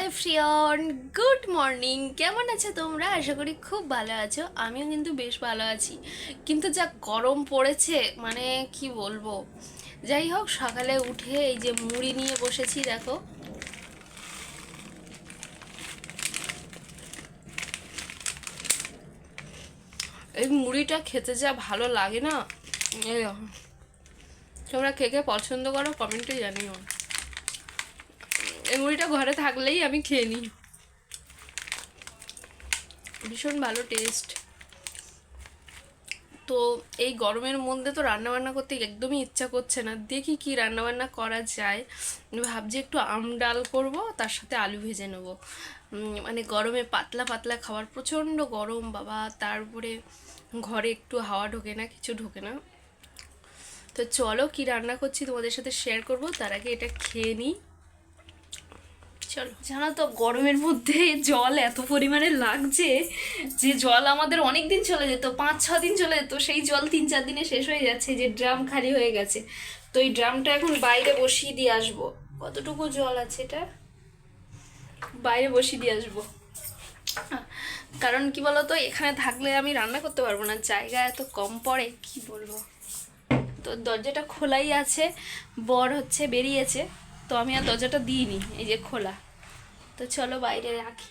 Everyone, good morning. কেমন আছো তোমরা? আশা করি খুব ভালো আছো। আমিও কিন্তু বেশ ভালো আছি, কিন্তু যা গরম পড়েছে মানে কি বলবো। যাই হোক, সকালে উঠে এই যে মুড়ি নিয়ে বসেছি, দেখো। এই মুড়িটা খেতে যা ভালো লাগে না। এই দেখো, তোমরা কে কে পছন্দ করো কমেন্টে জানিও। এই মুড়িটা ঘরে থাকলেই আমি খেয়ে নিই, ভীষণ ভালো টেস্ট। তো এই গরমের মধ্যে তো রান্নাবান্না করতে একদমই ইচ্ছা করছে না। দেখি কি রান্নাবান্না করা যায়। ভাবছি একটু আম ডাল করব, তার সাথে আলু ভেজে নেবো। মানে গরমে পাতলা পাতলা খাবার, প্রচণ্ড গরম বাবা। তারপরে ঘরে একটু হাওয়া ঢোকে না, কিছু ঢোকে না। তো চলো কি রান্না করছি তোমাদের সাথে শেয়ার করব, তার আগে এটা খেয়ে নিই। চলো। জানো তো গরমের মধ্যে জল এত পরিমাণে লাগছে যে জল আমাদের অনেক দিন চলে যেত, 5-6 দিন চলে যেত, সেই জল 3-4 দিনে শেষ হয়ে যাচ্ছে। যে ড্রাম খালি হয়ে গেছে, তো এই ড্রামটা এখন বাইরে বসিয়ে দিয়ে আসবো। কতটুকু জল আছে এটা, বাইরে বসিয়ে দিয়ে আসবো। কারণ কি বলতো, এখানে থাকলে আমি রান্না করতে পারবো না, জায়গা এত কম পড়ে, কি বলবো। তো দরজাটা খোলাই আছে, বর হচ্ছে বেরিয়েছে, তো আমি আর দরজাটা দিইনি, এই যে খোলা। তো চলো বাইরে রাখি।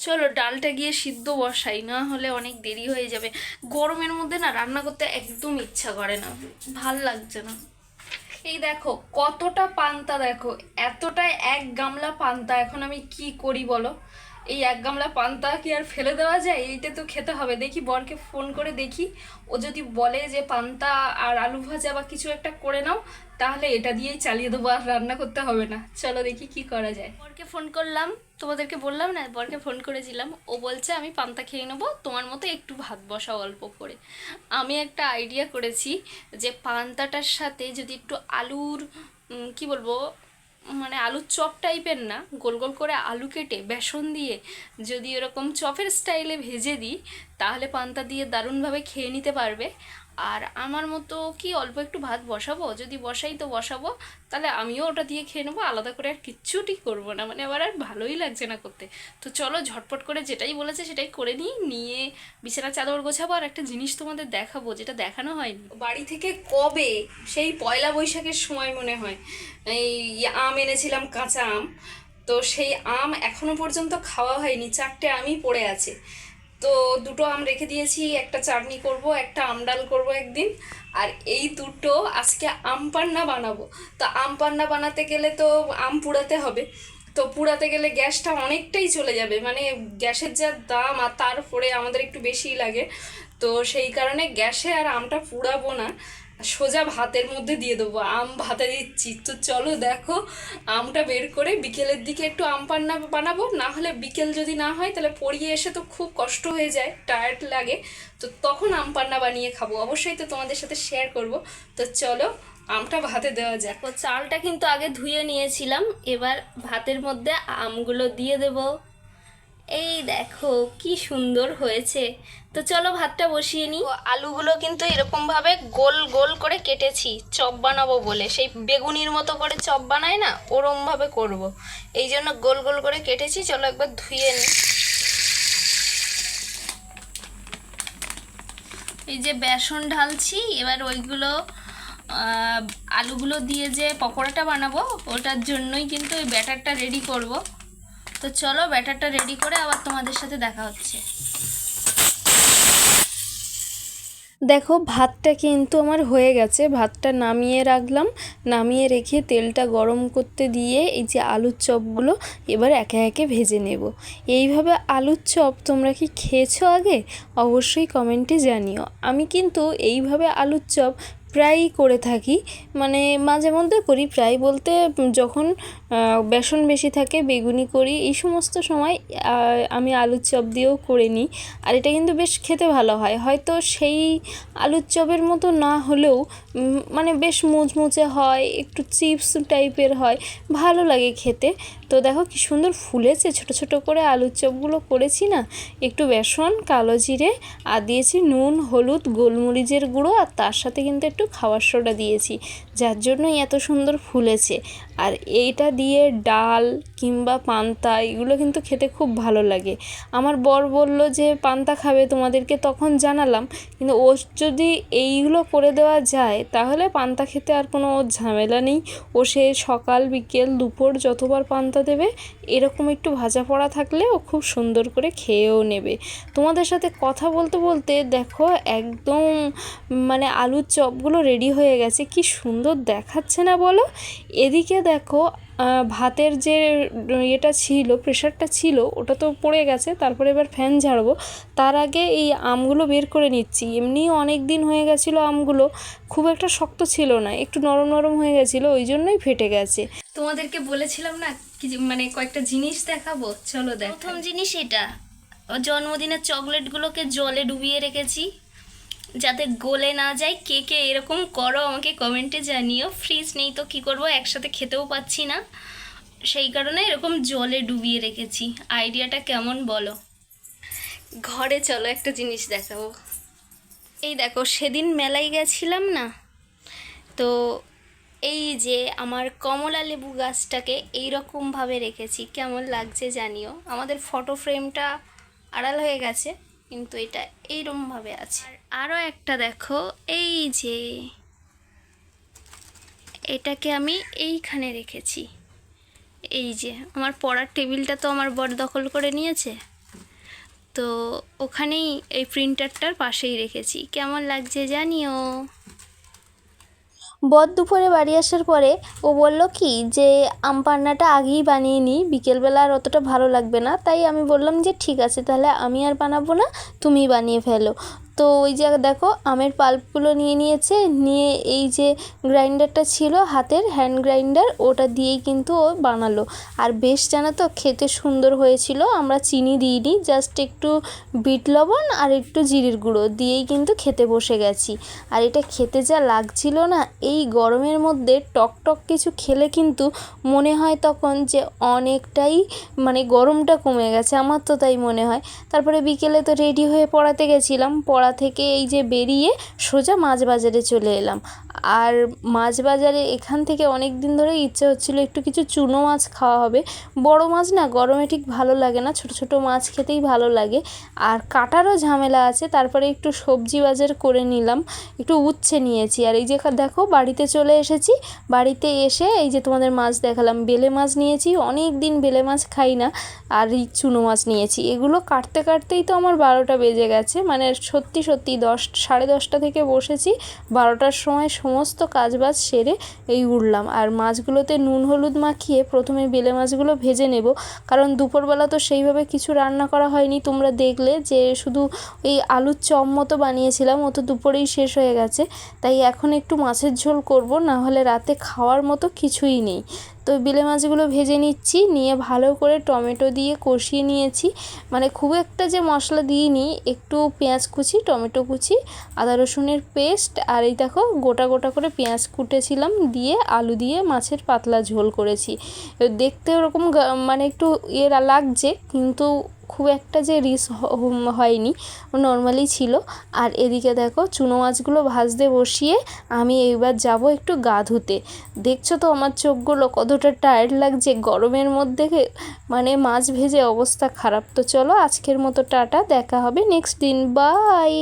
চলো ডালটা গিয়ে সিদ্ধ বসাই, না হলে অনেক দেরি হয়ে যাবে। গরমের মধ্যে না রান্না করতে একদম ইচ্ছা করে না, ভাল লাগছে না। এই দেখো কতটা পান্তা, দেখো এতটাই, 1 গামলা পান্তা। এখন আমি কি করি বলো? এই 1 গামলা পান্তা কি আর ফেলে দেওয়া যায়? এইটা তো খেতে হবে। দেখি বরকে ফোন করে দেখি, ও যদি বলে যে পান্তা আর আলু ভাজা বা কিছু একটা করে নাও, তাহলে এটা দিয়েই চালিয়ে দেবো, আর রান্না করতে হবে না। চলো দেখি কি করা যায়। বরকে ফোন করলাম, তোমাদেরকে বললাম না, বরকে ফোন করেছিলাম। ও বলছে আমি পান্তা খেয়ে নেবো, তোমার মতো একটু ভাত বসাও অল্প করে। আমি একটা আইডিয়া করেছি যে পান্তাটার সাথে যদি একটু আলুর কি বলবো, মানে আলুর চপ টাইপের না, গোল গোল করে আলু কেটে বেসন দিয়ে যদি এরকম চপের স্টাইলে ভেজে দিই, তাহলে পান্তা দিয়ে দারুণভাবে খেয়ে নিতে পারবে। আর আমার মতো কি অল্প একটু ভাত বসাবো, যদি বসাই তো বসাবো, তাহলে আমিও ওটা দিয়ে খেয়ে নেবো, আলাদা করে আর কিচ্ছুটি করবো না। মানে আবার আর ভালোই লাগছে না করতে। তো চলো ঝটপট করে যেটাই বলেছে সেটাই করে নিয়ে বিছানা চাদর গোছাবো। আর একটা জিনিস তোমাদের দেখাবো, যেটা দেখানো হয়নি। বাড়ি থেকে কবে, সেই পয়লা বৈশাখের সময় মনে হয়, এই আম এনেছিলাম, কাঁচা আম। তো সেই আম এখনো পর্যন্ত খাওয়া হয়নি, 4টে আমই পড়ে আছে। তো 2টো আম রেখে দিয়েছি, একটা চাটনি করব, একটা আম ডাল করব একদিন। আর এই দুটো আজকে আম পান্না বানাবো। তো আম পান্না বানাতে গেলে তো আম পুড়াতে হবে। তো পুড়াতে গেলে গ্যাসটা অনেকটাই চলে যাবে, মানে গ্যাসের যা দাম, আর তারপরে আমাদের একটু বেশিই লাগে। তো সেই কারণে গ্যাসে আর আমটা পুড়াবো না, সোজা ভাতের মধ্যে দিয়ে দেবো। আম ভাতে দিচ্ছি। তো চলো দেখো, আমটা বের করে বিকেলের দিকে একটু আম পান্না বানাবো। না হলে বিকেল যদি না হয়, তাহলে পড়িয়ে এসে তো খুব কষ্ট হয়ে যায়, টায়ার্ড লাগে। তো তখন আম পান্না বানিয়ে খাবো, অবশ্যই তো তোমাদের সাথে শেয়ার করব। তো চলো আমটা ভাতে দেওয়া যাক। ও চালটা কিন্তু আগে ধুয়ে নিয়েছিলাম, এবার ভাতের মধ্যে আমগুলো দিয়ে দেবো। এই দেখো কি সুন্দর হয়েছে। তো চলো ভাতটা বসিয়ে নিই। আলুগুলো কিন্তু এরকমভাবে গোল গোল করে কেটেছি, চপ বানাবো বলে। সেই বেগুনির মতো করে চপ বানায় না, ওরমভাবে করব। এই জন্য গোল গোল করে কেটেছি। চলো একবার ধুয়ে নিই। এই যে বেসন ঢালছি, এবার ওইগুলো আলুগুলো দিয়ে যে পকোড়াটা বানাবো, ওটার জন্যই কিন্তু ওই ব্যাটারটা রেডি করব। তো চলো ব্যাটারটা রেডি করে আবার তোমাদের সাথে দেখা হচ্ছে। দেখো ভাতটা কিন্তু আমার হয়ে গেছে, ভাতটা নামিয়ে রাখলাম। নামিয়ে রেখে তেলটা গরম করতে দিয়ে এই যে আলুর চপগুলো এবার একে একে ভেজে নেব। এইভাবে আলুর চপ তোমরা কি খেয়েছো আগে? অবশ্যই কমেন্টে জানিও। আমি কিন্তু এইভাবে আলুর চপ প্রায়ই করে থাকি, মানে মাঝে মধ্যে করি। প্রায় বলতে যখন বেসন বেশি থাকে, বেগুনি করি, এই সমস্ত সময় আমি আলুর চপ দিয়েও করে নিই। আর এটা কিন্তু বেশ খেতে ভালো হয়। হয়তো সেই আলুর চপের মতো না হলেও মানে বেশ মুচমুচে হয়, একটু চিপস টাইপের হয়, ভালো লাগে খেতে। তো তো দেখো কি সুন্দর ফুলেছে, ছোট ছোট করে আলুর চপগুলো করেছি না। একটু বেসন, কালো জিরে আর দিয়েছি নুন, হলুদ, গোলমরিচের গুঁড়ো, আর তার সাথে কিন্তু একটু খাবার সোডা দিয়েছি, যার জন্যই এত সুন্দর ফুলেছে। আর এইটা দিয়ে ডাল কিংবা পান্তা এগুলো কিন্তু খেতে খুব ভালো লাগে। আমার বর বলল যে পান্তা খাবে, তোমাদেরকে তখন জানালাম, কিন্তু ও যদি এইগুলো করে দেওয়া যায় তাহলে পান্তা খেতে আর কোনো ঝামেলা নেই। ও সে সকাল বিকেল দুপুর যতবার পান্তা দেবে এরকম একটু ভাজা পোড়া থাকলে ও খুব সুন্দর করে খেয়েও নেবে। তোমাদের সাথে কথা বলতে বলতে দেখো একদম মানে আলুর চপগুলো রেডি হয়ে গেছে, কি সুন্দর দেখাচ্ছে না বলো। এদিকে দেখো ভাতের যে এটা ছিল, প্রেশারটা ছিল, ওটা তো পড়ে গেছে, তারপরে এবার ফ্যান ঝাড়বো। তার আগে এই আমগুলো বের করে নিচ্ছি। এমনি অনেক দিন হয়ে গেছিলো, আমগুলো খুব একটা শক্ত ছিল না, একটু নরম নরম হয়ে গেছিলো, ওই জন্যই ফেটে গেছে। তোমাদেরকে বলেছিলাম না কি মানে কয়েকটা জিনিস দেখাবো, চলো দেখ। প্রথম জিনিস এটা, জন্মদিনের চকলেটগুলোকে জলে ডুবিয়ে রেখেছি যাতে গলে না যায়। কে কে এরকম করো আমাকে কমেন্টে জানিও। ফ্রিজ নেই তো কী করবো, একসাথে খেতেও পাচ্ছি না, সেই কারণে এরকম জলে ডুবিয়ে রেখেছি। আইডিয়াটা কেমন বলো? ঘরে চলো একটা জিনিস দেখাবো। এই দেখো, সেদিন মেলায় গেছিলাম না, তো এই যে আমার কমলা লেবু গাছটাকে এইরকমভাবে রেখেছি, কেমন লাগছে জানিও। আমাদের ফটো ফ্রেমটা আড়াল হয়ে গেছে, কিন্তু এটা এইরকমভাবে আছে। আরও একটা দেখো, এই যে এটাকে আমি এইখানে রেখেছি। এই যে আমার পড়ার টেবিলটা তো আমার বর দখল করে নিয়েছে, তো ওখানেই এই প্রিন্টারটার পাশেই রেখেছি, কেমন লাগছে জানিও। বর দুপুরে বাড়ি আসার পরে ও বলল কি যে আম পান্নাটা আগেই বানিয়ে নিই, বিকেলবেলা আর অতটা ভালো লাগবে না। তাই আমি বললাম যে ঠিক আছে, তাহলে আমি আর বানাবো না, তুমিই বানিয়ে ফেলো। তো ওই যে দেখো আমের পাল্পগুলো নিয়ে নিয়েছে, নিয়ে এই যে গ্রাইন্ডারটা ছিল হাতের হ্যান্ড গ্রাইন্ডার, ওটা দিয়েই কিন্তু ও বানালো। আর বেশ জানো তো খেতে সুন্দর হয়েছিল। আমরা চিনি দিইনি, জাস্ট একটু বিট লবণ আর একটু জিরের গুঁড়ো দিয়েই কিন্তু খেতে বসে গেছি। আর এটা খেতে যা লাগছিল না, এই গরমের মধ্যে টক টক কিছু খেলে কিন্তু মনে হয় তখন যে অনেকটাই মানে গরমটা কমে গেছে, আমার তো তাই মনে হয়। তারপরে বিকেলে তো রেডি হয়ে পড়াতে গেছিলাম, পড়া থেকে এই যে বেরিয়ে সোজা মাছ বাজারে চলে এলাম। আর মাছ বাজারে এখান থেকে অনেক দিন ধরে ইচ্ছে হচ্ছিলো একটু কিছু চুনো মাছ খাওয়া হবে। বড় মাছ না গরমে ঠিক ভালো লাগে না, ছোট ছোট মাছ খেতেই ভালো লাগে, আর কাটারও ঝামেলা আছে। তারপরে একটু সবজি বাজার করে নিলাম, একটু উচ্ছে নিয়েছি। আর এই যে দেখো বাড়িতে চলে এসেছি, বাড়িতে এসে এই যে তোমাদের মাছ দেখালাম, বেলে মাছ নিয়েছি, অনেক দিন বেলে মাছ খাই না। আর এই চুনো মাছ নিয়েছি, এগুলো কাটতে কাটতেই তো আমার 12টা বেজে গেছে। মানে সত্যি সত্যি 10, 10:30 থেকে বসেছি, 12টার সময় সমস্ত কাজবাজ সেরে এই উঠলাম। আর মাছগুলোতে নুন হলুদ মাখিয়ে প্রথমে বেলে মাছগুলো ভেজে নেব, কারণ দুপুরবেলা তো সেইভাবে কিছু রান্না করা হয়নি। তোমরা দেখলে যে শুধু এই আলুর চপ মতো বানিয়েছিলাম, ও তো দুপুরেই শেষ হয়ে গেছে। তাই এখন একটু মাছের ঝোল করব, না হলে রাতে খাওয়ার মতো কিছুই নেই। তো বেলে মাছগুলো ভেজে নিচ্ছি, নিয়ে ভালো করে টমেটো দিয়ে কষিয়ে নিয়েছি। মানে খুব একটা যে মশলা দিইনি, একটু পেঁয়াজ কুচি, টমেটো কুচি, আদা রসুনের পেস্ট, আর এই দেখো গোটা গোটা করে পেঁয়াজ কুটেছিলাম, দিয়ে আলু দিয়ে মাছের পাতলা ঝোল করেছি। দেখতে ওরকম মানে একটু লাগছে, কিন্তু খুব একটা যে রিচ হয়নি, নর্মালি ছিল। আর এদিকে দেখো চুনো মাছগুলো ভাজতে বসিয়ে আমি এইবার যাব একটু গা ধুতে। দেখছো তো আমার চোখগুলো কতটা টায়ার্ড লাগছে গরমের মধ্যে, মানে মাছ ভেজে অবস্থা খারাপ। তো চলো আজকের মতো টাটা, দেখা হবে নেক্সট দিন, বাই।